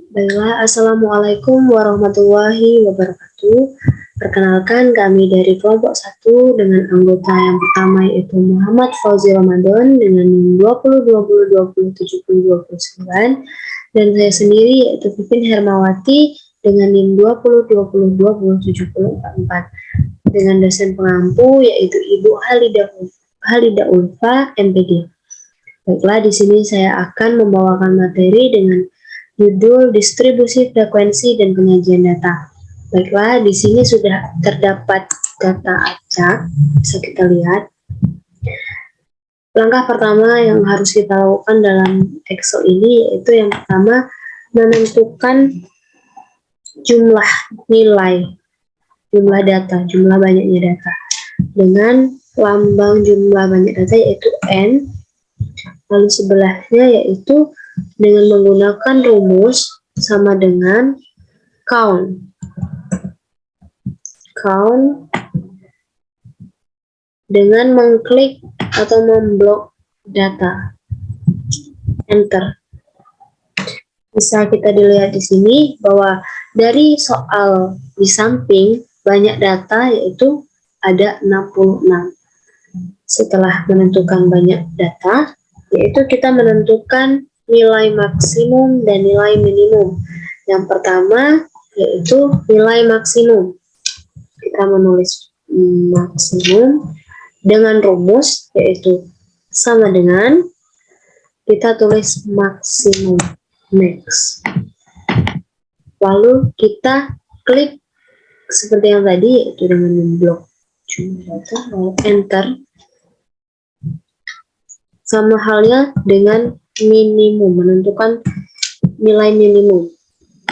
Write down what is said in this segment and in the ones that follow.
Baiklah, Assalamualaikum warahmatullahi wabarakatuh. Perkenalkan kami dari kelompok 1 dengan anggota yang pertama yaitu Muhammad Fauzi Ramadan dengan NIM 2020207029 dan saya sendiri yaitu Pipin Hermawati dengan NIM 2020207044 dengan dosen pengampu yaitu Ibu Halida Ulfa MPD. Baiklah, di sini saya akan membawakan materi dengan judul distribusi frekuensi dan penyajian data. Baiklah, di sini sudah terdapat data acak, bisa kita lihat. Langkah pertama yang harus kita lakukan dalam Excel ini yaitu yang pertama menentukan jumlah nilai, jumlah data, jumlah banyaknya data dengan lambang jumlah banyak data yaitu N. Lalu sebelahnya yaitu dengan menggunakan rumus sama dengan count dengan mengklik atau memblok data, enter. Bisa kita dilihat di sini bahwa dari soal di samping banyak data yaitu ada 66. Setelah menentukan banyak data, yaitu kita menentukan nilai maksimum dan nilai minimum. Yang pertama yaitu nilai maksimum. Kita menulis maksimum dengan rumus yaitu sama dengan kita tulis maksimum max. Lalu kita klik seperti yang tadi yaitu dengan memblok jumlah data, lalu enter. Sama halnya dengan minimum, menentukan nilai minimum,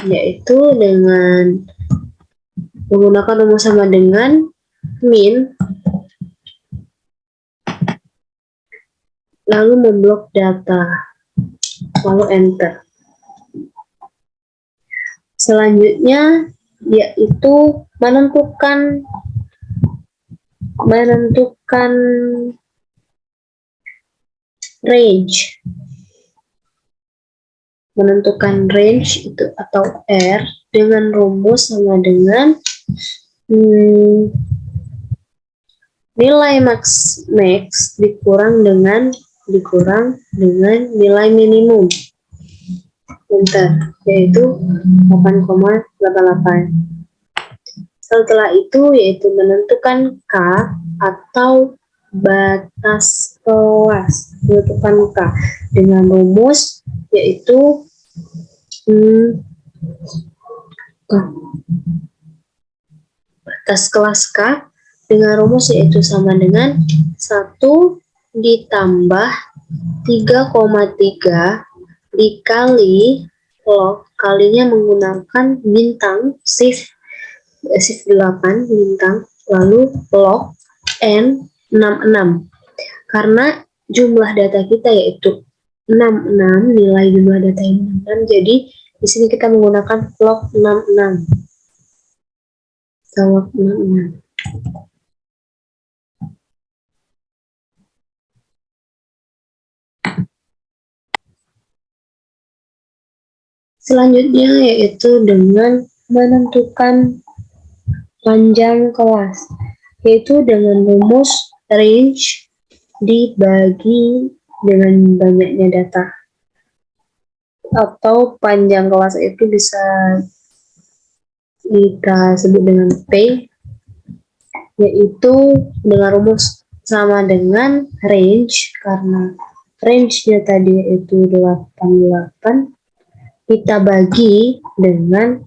yaitu dengan menggunakan rumus sama dengan min, lalu memblok data, lalu enter. Selanjutnya yaitu menentukan range. Menentukan range itu atau R dengan rumus sama dengan nilai max dikurang dengan nilai minimum. Enter, yaitu 8,88. Setelah itu yaitu menentukan K atau batas kelas, menentukan K dengan rumus yaitu batas kelas K dengan rumus yaitu sama dengan 1 ditambah 3,3 dikali log, kalinya menggunakan bintang shift 8 bintang, lalu log N 66. Karena jumlah data kita yaitu 66, nilai jumlah data ini 66, jadi di sini kita menggunakan log 66. Log 66. Selanjutnya yaitu dengan menentukan panjang kelas, yaitu dengan rumus range dibagi dengan banyaknya data, atau panjang kelas itu bisa kita sebut dengan P, yaitu dengan rumus sama dengan range, karena range-nya tadi yaitu 88, kita bagi dengan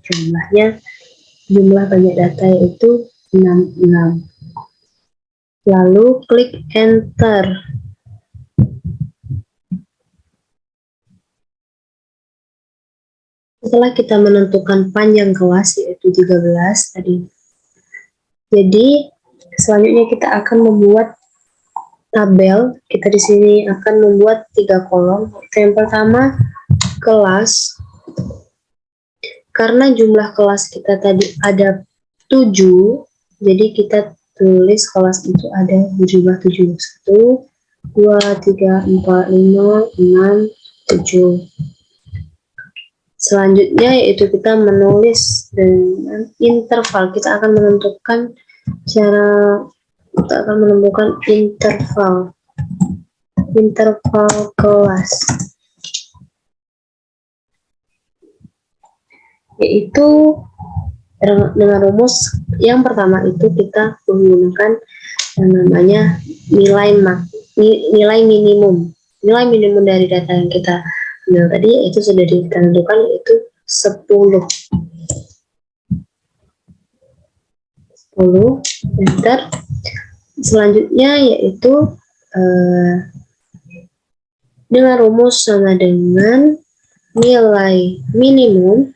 jumlah banyak data yaitu 66. Lalu klik enter. Setelah kita menentukan panjang kelas yaitu 13 tadi. Jadi selanjutnya kita akan membuat tabel. Kita di sini akan membuat 3 kolom. Yang pertama kelas. Karena jumlah kelas kita tadi ada 7, jadi kita tulis kelas itu ada jumlah 7. 1, 2, 3, 4, 5, 6, 7. Selanjutnya yaitu kita menulis dengan interval. Kita akan menentukan interval kelas, yaitu dengan rumus yang pertama itu kita menggunakan yang namanya nilai minimum dari data yang kita ambil tadi, yaitu sudah ditentukan, yaitu 10. Enter. Selanjutnya yaitu dengan rumus sama dengan nilai minimum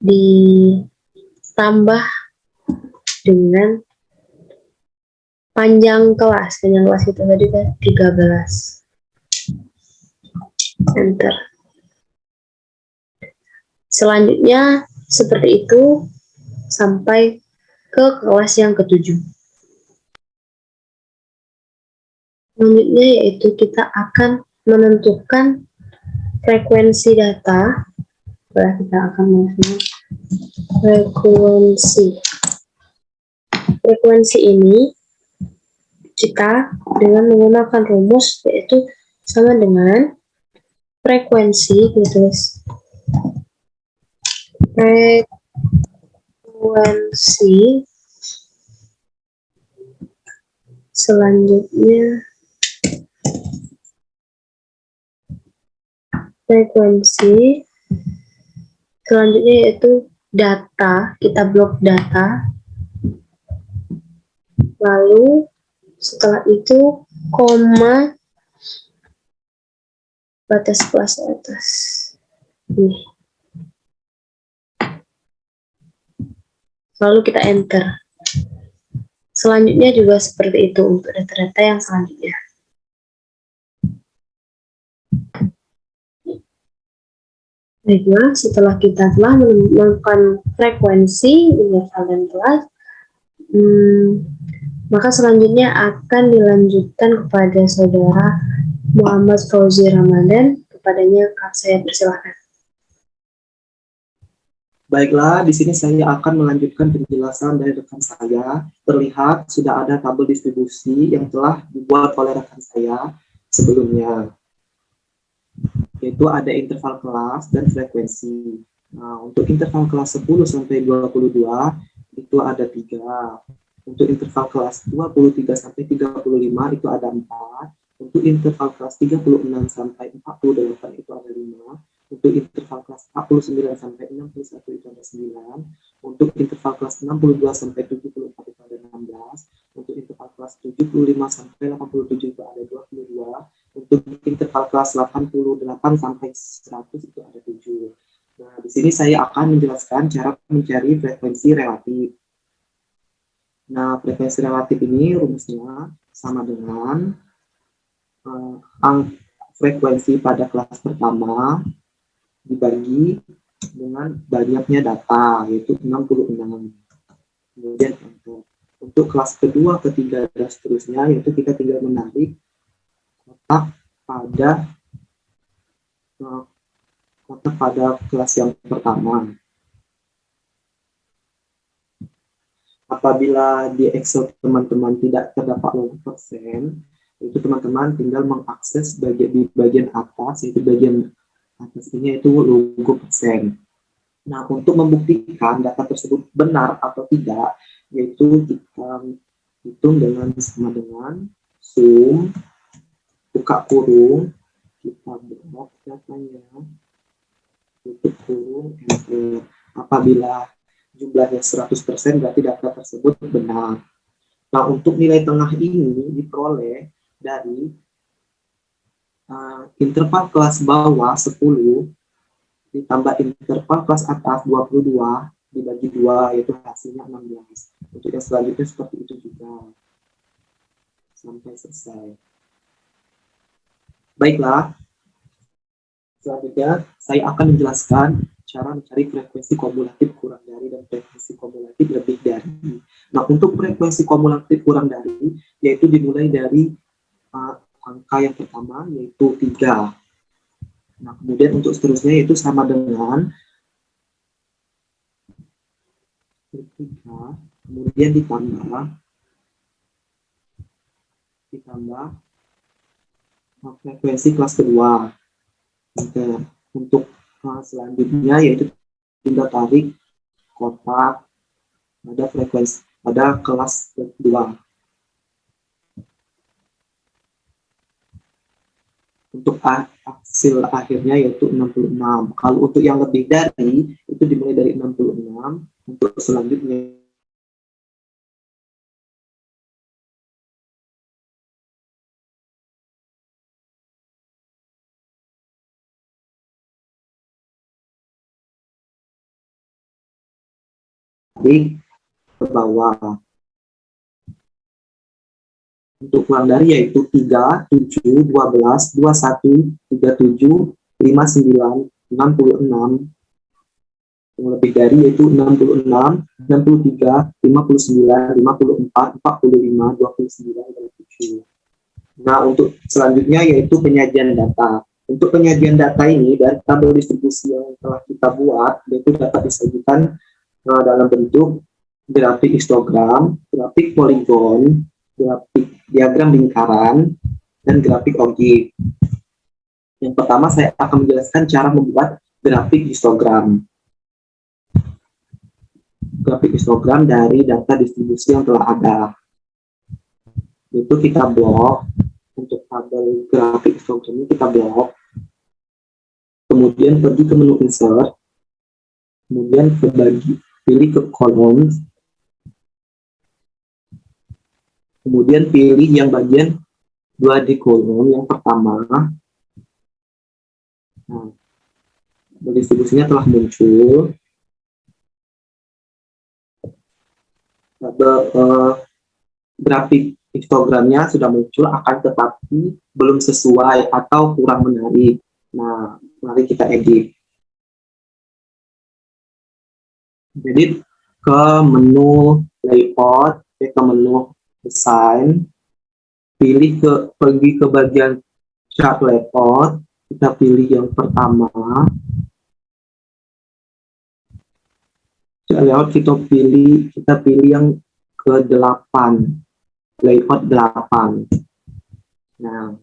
ditambah dengan panjang kelas. Panjang kelas itu tadi kan 13. Enter. Selanjutnya seperti itu sampai ke kelas yang ke-7. Selanjutnya yaitu kita akan menentukan frekuensi data. Kita akan menentukan frekuensi ini kita dengan menggunakan rumus yaitu sama dengan frekuensi selanjutnya yaitu data, kita blok data, lalu setelah itu koma batas kelas atas. Lalu kita enter. Selanjutnya juga seperti itu untuk data-data yang selanjutnya. Baiklah, setelah kita telah menemukan frekuensi interval dan kelas, maka selanjutnya akan dilanjutkan kepada saudara Muhammad Fauzi Ramadan. Kepadanya saya persilahkan. Baiklah, di sini saya akan melanjutkan penjelasan dari rekan saya. Terlihat sudah ada tabel distribusi yang telah dibuat oleh rekan saya sebelumnya, yaitu ada interval kelas dan frekuensi. Nah, untuk interval kelas 10 sampai 22 itu ada 3. Untuk interval kelas 23 sampai 35 itu ada 4. Untuk interval kelas 36 sampai 48 itu ada 5. Untuk interval kelas 49 sampai 61 itu ada 9. Untuk interval kelas 62 sampai 74 itu ada 16. Untuk interval kelas 75 sampai 87 itu ada 22. Untuk interval kelas 88 sampai 100 itu ada 7. Nah, di sini saya akan menjelaskan cara mencari frekuensi relatif. Nah, frekuensi relatif ini rumusnya sama dengan frekuensi pada kelas pertama dibagi dengan banyaknya data, yaitu 66. Kemudian untuk kelas kedua, ketiga, dan seterusnya, yaitu kita tinggal menarik kotak pada kelas yang pertama. Apabila di Excel teman-teman tidak terdapat logo persen, itu teman-teman tinggal mengakses di bagian atas, yaitu bagian atas ini yaitu logo persen. Nah, untuk membuktikan data tersebut benar atau tidak, yaitu kita hitung sama dengan sum, buka kurung, kita blok datanya, tutup kurung, enter. Apabila jumlahnya 100% berarti data tersebut benar. Nah, untuk nilai tengah ini diperoleh dari interval kelas bawah 10 ditambah interval kelas atas 22 dibagi 2, yaitu hasilnya 16. Untuk yang selanjutnya seperti itu juga sampai selesai. Baiklah, selanjutnya saya akan menjelaskan cara mencari frekuensi kumulatif kurang dari dan frekuensi kumulatif lebih dari. Nah, untuk frekuensi kumulatif kurang dari, yaitu dimulai dari angka yang pertama, yaitu 3. Nah, kemudian untuk seterusnya itu sama dengan 3, kemudian ditambah frekuensi kelas kedua. Oke. Untuk selanjutnya yaitu tinggal tarik kotak pada frekuensi pada kelas kedua. Untuk hasil akhirnya yaitu 66. Kalau untuk yang lebih dari itu dimulai dari 66. Untuk selanjutnya ke bawah. Untuk kurang dari yaitu 3, 7, 12, 21, 37, 59, 66. Yang lebih dari yaitu 66, 63, 59, 54, 45, 29, dan 7. Nah, untuk selanjutnya yaitu penyajian data. Untuk penyajian data ini dari tabel distribusi yang telah kita buat, yaitu dapat disajikan dalam bentuk grafik histogram, grafik poligon, grafik diagram lingkaran, dan grafik objek. Yang pertama saya akan menjelaskan cara membuat grafik histogram. Grafik histogram dari data distribusi yang telah ada. Itu kita blok. Untuk tabel grafik histogram ini kita blok. Kemudian pergi ke menu insert. Kemudian pilih ke kolom. Kemudian pilih yang bagian 2 di kolom yang pertama. Nah, distribusinya telah muncul. Grafik histogramnya sudah muncul, akan tetapi belum sesuai atau kurang menarik. Nah, mari kita edit. Jadi ke menu layout, ke menu design, pergi ke bagian chart layout, kita pilih yang pertama. Chart layout kita pilih yang ke-8, layout 8. Nah,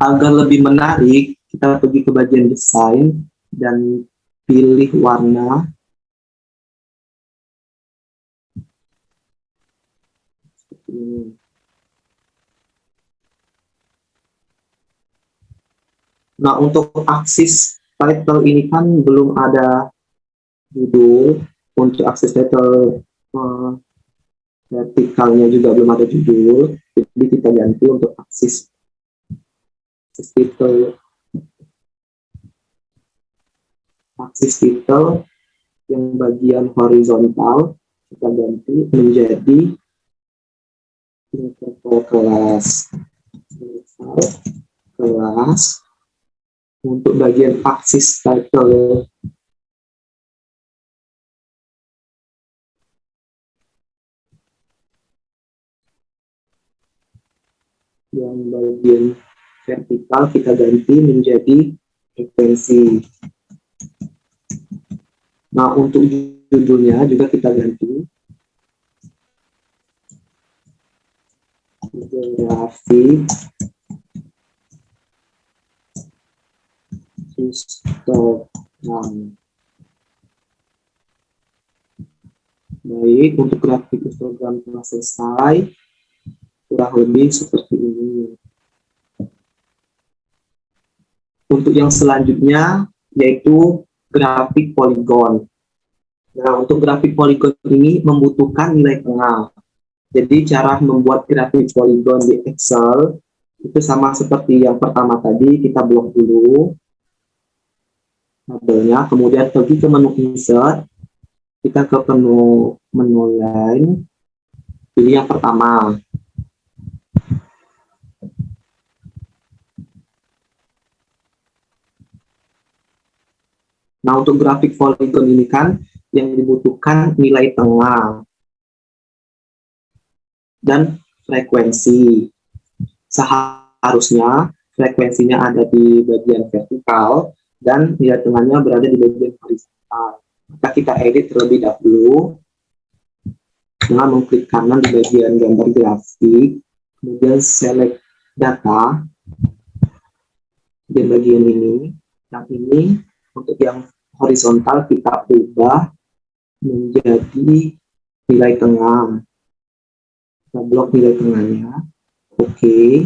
agar lebih menarik, kita pergi ke bagian desain dan pilih warna. Seperti ini. Nah, untuk aksis title ini kan belum ada judul. Untuk aksis title vertikalnya juga belum ada judul. Jadi kita ganti untuk aksis title. Aksis title yang bagian horizontal kita ganti menjadi kelas. Untuk bagian aksis title yang bagian vertikal kita ganti menjadi frekuensi. Nah, untuk judulnya juga kita ganti grafik histogram. Baik, untuk grafik histogram telah selesai, kurang lebih seperti ini. Untuk yang selanjutnya yaitu grafik poligon. Nah, untuk grafik poligon ini membutuhkan nilai tengah. Jadi cara membuat grafik poligon di Excel itu sama seperti yang pertama tadi, kita blok dulu tabelnya, kemudian pergi ke menu insert, kita ke menu line, pilih yang pertama. Nah, untuk grafik poligon ini kan yang dibutuhkan nilai tengah dan frekuensi. Seharusnya frekuensinya ada di bagian vertikal dan nilai tengahnya berada di bagian horizontal. Maka kita edit terlebih dahulu dengan mengklik kanan di bagian gambar grafik, kemudian select data di bagian ini. Yang ini untuk yang horizontal kita ubah menjadi nilai tengah. Kita blok nilai tengahnya. Oke.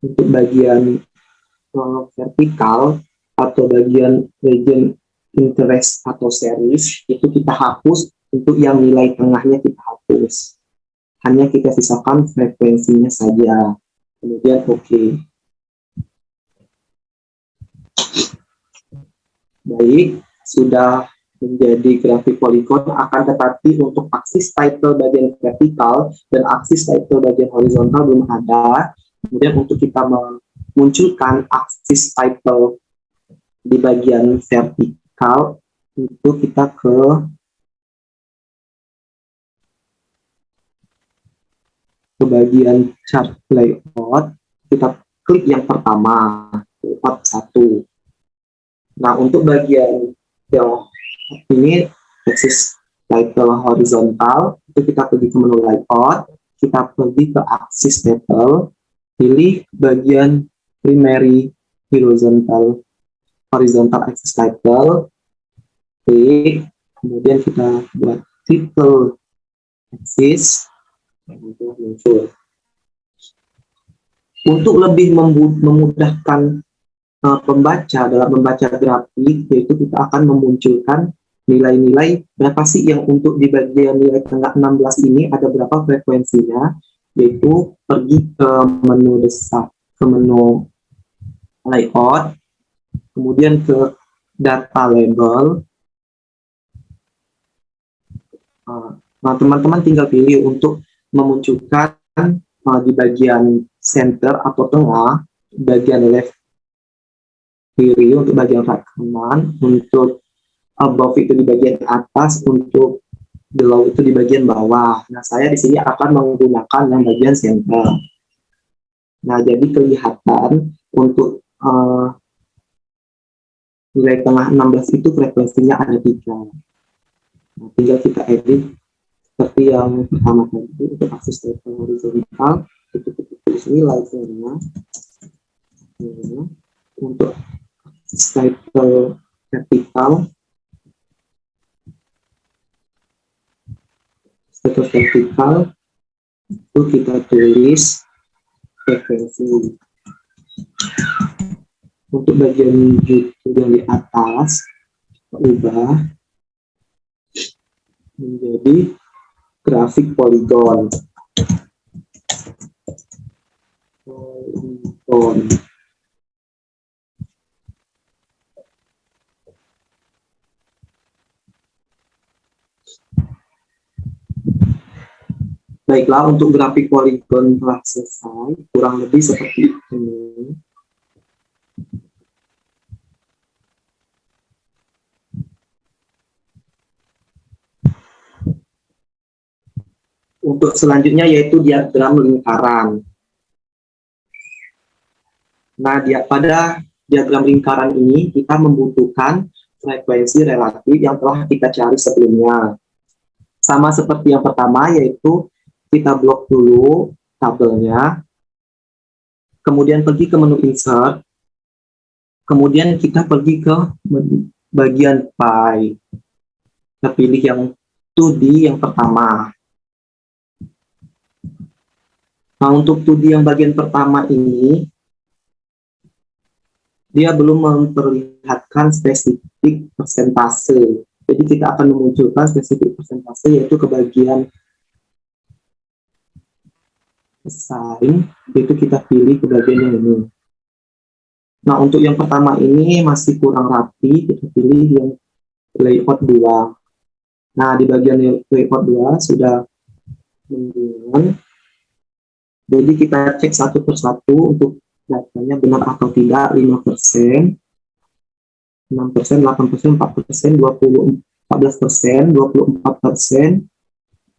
Untuk bagian vertikal atau bagian region interest atau series itu kita hapus. Untuk yang nilai tengahnya kita hapus. Hanya kita sisakan frekuensinya saja. Kemudian oke. Baik, sudah menjadi grafik poligon, akan tetapi untuk aksis title bagian vertikal dan aksis title bagian horizontal belum ada. Kemudian untuk kita memunculkan aksis title di bagian vertikal, itu kita ke bagian chart layout, kita klik yang pertama, layout 1. Nah, untuk bagian yang ini aksis title horizontal, itu kita pergi ke menu layout, kita pergi ke aksis title, pilih bagian primary horizontal axis title, klik, kemudian kita buat title axis, muncul. Untuk lebih memudahkan pembaca dalam membaca grafik, yaitu kita akan memunculkan nilai-nilai berapa sih yang untuk di bagian nilai tengah 16 ini ada berapa frekuensinya, yaitu pergi ke menu ke menu layout, kemudian ke data label. Nah, teman-teman tinggal pilih untuk memunculkan di bagian center atau tengah, bagian left kiri untuk bagian right kanan, untuk above itu di bagian atas, untuk below itu di bagian bawah. Nah, saya di sini akan menggunakan yang bagian center. Nah, jadi kelihatan untuk nilai tengah 16 itu frekuensinya ada 3. Nah, tinggal kita edit seperti yang pertama tadi. Untuk akses title horizontal itu kita tulis nilai tengah. Untuk title vertikal, itu kita tulis frekuensi. Untuk bagian YouTube yang di atas, kita ubah menjadi grafik poligon. Baiklah, untuk grafik poligon telah selesai, kurang lebih seperti ini. Untuk selanjutnya yaitu diagram lingkaran. Nah, pada diagram lingkaran ini kita membutuhkan frekuensi relatif yang telah kita cari sebelumnya. Sama seperti yang pertama, yaitu kita blok dulu tabelnya, kemudian pergi ke menu insert, kemudian kita pergi ke bagian pie. Kita pilih yang 2D yang pertama. Nah, untuk 2D yang bagian pertama ini, dia belum memperlihatkan spesifik persentase. Jadi kita akan memunculkan spesifik persentase, yaitu ke bagian assign, itu kita pilih ke bagian yang ini. Nah, untuk yang pertama ini masih kurang rapi, kita pilih yang layout 2. Nah, di bagian layout 2 sudah mendingan. Jadi kita cek satu persatu untuk datanya benar atau tidak. 5%, 6%, 8%, 4%, 14%, 24%,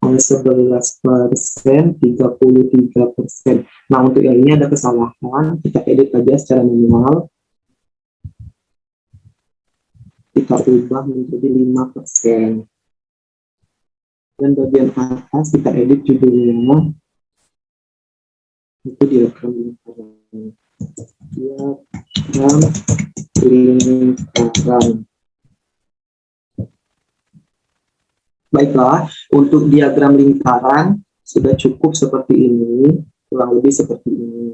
11%, 33%. Nah, untuk yang ini ada kesalahan, kita edit aja secara manual. Kita ubah menjadi 5%. Dan bagian atas kita edit judulnya. Itu diagram lingkaran. Diagram lingkaran. Baiklah, untuk diagram lingkaran sudah cukup seperti ini, kurang lebih seperti ini.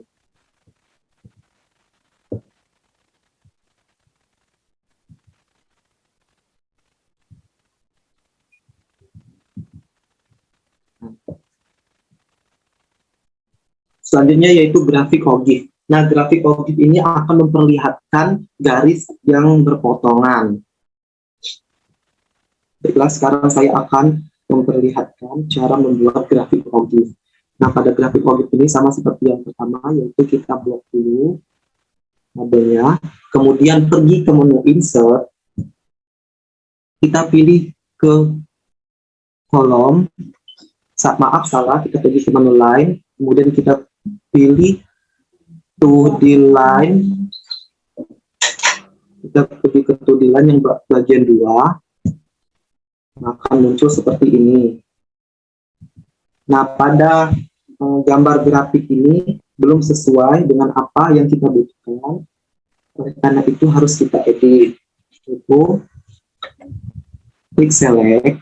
Selanjutnya yaitu grafik OGIF. Nah, grafik OGIF ini akan memperlihatkan garis yang berpotongan. Baiklah, sekarang saya akan memperlihatkan cara membuat grafik OGIF. Nah, pada grafik OGIF ini sama seperti yang pertama, yaitu kita blok dulu modelnya, kemudian pergi ke menu Insert, kita pilih ke kolom, maaf salah, kita pergi ke menu Line, kemudian kita pilih 2D Line, kita pergi ke 2D Line yang bagian 2, akan muncul seperti ini. Nah, pada gambar grafik ini belum sesuai dengan apa yang kita butuhkan, oleh karena itu harus kita edit. Itu klik select,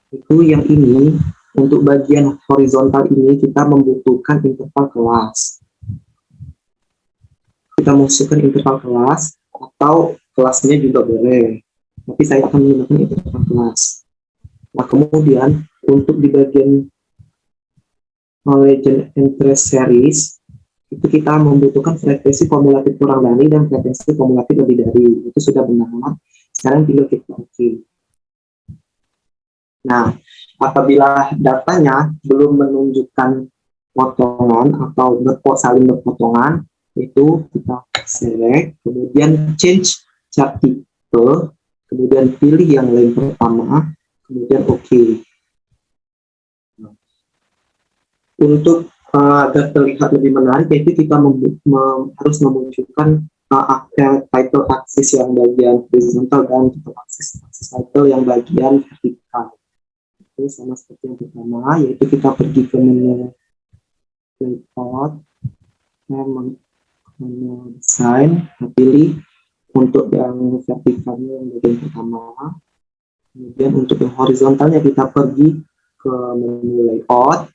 itu yang ini. Untuk bagian horizontal ini kita membutuhkan interval kelas. Kita masukkan interval kelas atau kelasnya juga boleh, tapi saya akan menggunakan interval kelas. Nah, kemudian untuk di bagian legend interest series itu kita membutuhkan frekuensi kumulatif kurang dari dan frekuensi kumulatif lebih dari. Itu sudah benar. Sekarang tinggal kita oke. Nah, apabila datanya belum menunjukkan potongan atau saling berpotongan, itu kita select, kemudian change chart title, kemudian pilih yang lain pertama, kemudian oke. Untuk agar terlihat lebih menarik, yaitu kita harus memunculkan title axis yang bagian horizontal dan title axis title yang bagian vertikal. Sama seperti yang pertama, yaitu kita pergi ke menu layout, menu design, pilih untuk yang vertikalnya yang bagian pertama, kemudian untuk yang horizontalnya kita pergi ke menu layout,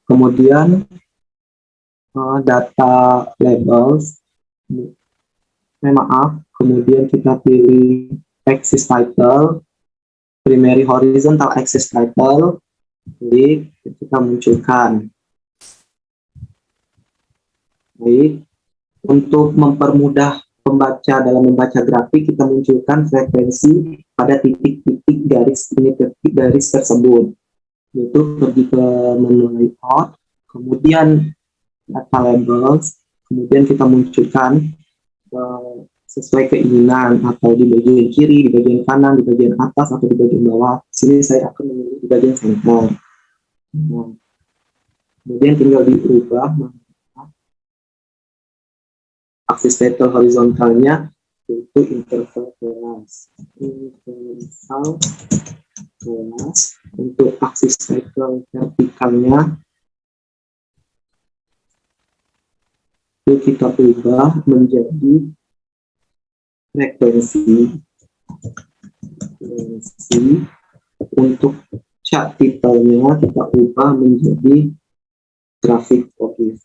kemudian data labels, kemudian kita pilih axis title, primary horizontal axis title, klik, kita munculkan. Baik, untuk mempermudah pembaca dalam membaca grafik, kita munculkan frekuensi pada titik-titik garis tersebut. Yaitu pergi ke menu layout, kemudian data labels, kemudian kita munculkan sesuai keinginan, atau di bagian kiri, di bagian kanan, di bagian atas, atau di bagian bawah. Sini saya akan memilih di bagian center. Nah, kemudian tinggal diubah aksis title horizontalnya, yaitu interval kelas. Interval kelas. Untuk aksis title vertikalnya, itu kita ubah menjadi frekuensi. Untuk chart titelnya kita ubah menjadi grafik OGIF.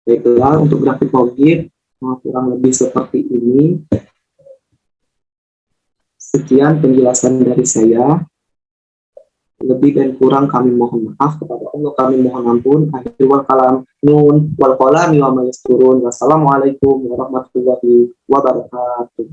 Baiklah, untuk grafik OGIF kurang lebih seperti ini. Sekian penjelasan dari saya. Lebih dan kurang kami mohon maaf, kepada Allah kami mohon ampun. Akhir wal kalam nun wal qalami wa ma yasturun. Wassalamualaikum warahmatullahi wabarakatuh.